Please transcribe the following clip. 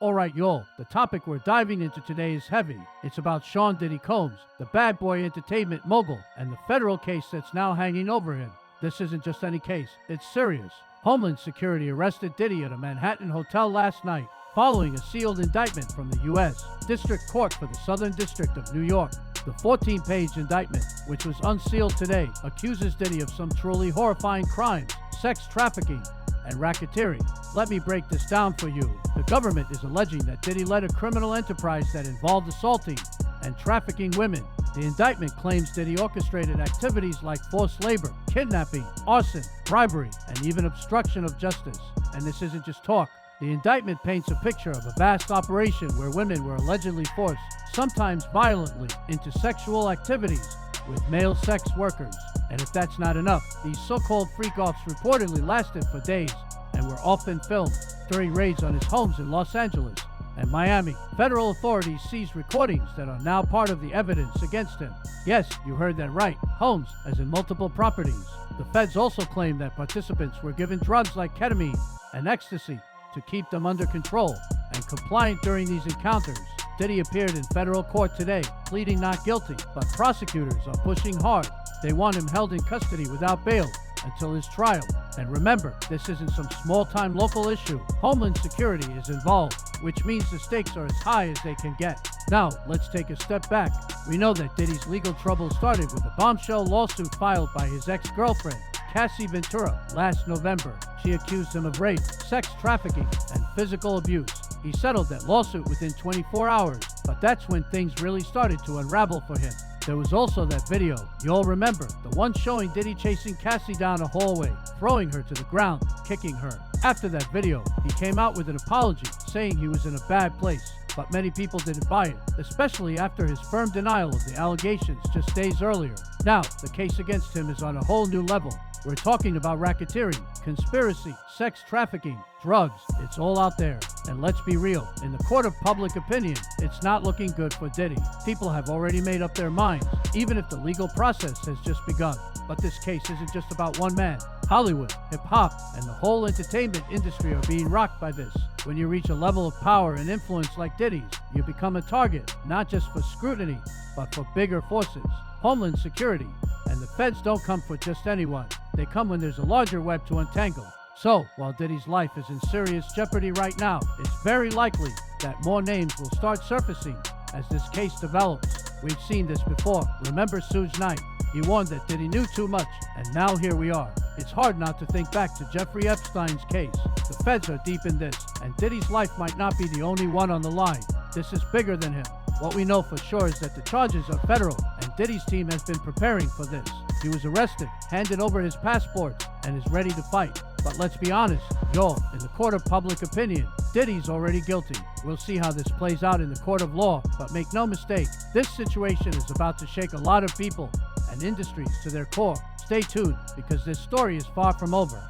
Alright, y'all, the topic we're diving into today is heavy. It's about Sean Diddy Combs, the bad boy entertainment mogul, and the federal case that's now hanging over him. This isn't just any case, it's serious. Homeland Security arrested Diddy at a Manhattan hotel last night, following a sealed indictment from the U.S. District Court for the Southern District of New York. The 14-page indictment, which was unsealed today, accuses Diddy of some truly horrifying crimes, sex trafficking, and racketeering. Let me break this down for you. The government is alleging that Diddy led a criminal enterprise that involved assaulting and trafficking women. The indictment claims Diddy orchestrated activities like forced labor, kidnapping, arson, bribery, and even obstruction of justice. And this isn't just talk. The indictment paints a picture of a vast operation where women were allegedly forced, sometimes violently, into sexual activities with male sex workers. And if that's not enough, these so-called freak-offs reportedly lasted for days and were often filmed during raids on his homes in Los Angeles and Miami. Federal authorities seized recordings that are now part of the evidence against him. Yes, you heard that right. Homes, as in multiple properties. The feds also claim that participants were given drugs like ketamine and ecstasy to keep them under control and compliant during these encounters. Diddy appeared in federal court today, pleading not guilty, but prosecutors are pushing hard. They want him held in custody without bail until his trial. And remember, this isn't some small-time local issue. Homeland Security is involved, which means the stakes are as high as they can get. Now, let's take a step back. We know that Diddy's legal trouble started with a bombshell lawsuit filed by his ex-girlfriend, Cassie Ventura, last November. She accused him of rape, sex trafficking, and physical abuse. He settled that lawsuit within 24 hours, but that's when things really started to unravel for him. There was also that video, you all remember, the one showing Diddy chasing Cassie down a hallway, throwing her to the ground, kicking her. After that video, he came out with an apology, saying he was in a bad place. But many people didn't buy it, especially after his firm denial of the allegations just days earlier. Now, the case against him is on a whole new level. We're talking about racketeering, conspiracy, sex trafficking, drugs. It's all out there. And let's be real, in the court of public opinion, it's not looking good for Diddy. People have already made up their minds, even if the legal process has just begun. But this case isn't just about one man. Hollywood, hip-hop, and the whole entertainment industry are being rocked by this. When you reach a level of power and influence like Diddy's, you become a target, not just for scrutiny, but for bigger forces. Homeland Security, and the feds don't come for just anyone. They come when there's a larger web to untangle. So, while Diddy's life is in serious jeopardy right now, it's very likely that more names will start surfacing as this case develops. We've seen this before. Remember Suge Knight? He warned that Diddy knew too much, and now here we are. It's hard not to think back to Jeffrey Epstein's case. The feds are deep in this, and Diddy's life might not be the only one on the line. This is bigger than him. What we know for sure is that the charges are federal, and Diddy's team has been preparing for this. He was arrested, handed over his passport, and is ready to fight. But let's be honest, y'all, in the court of public opinion, Diddy's already guilty. We'll see how this plays out in the court of law, but make no mistake, this situation is about to shake a lot of people and industries to their core. Stay tuned, because this story is far from over.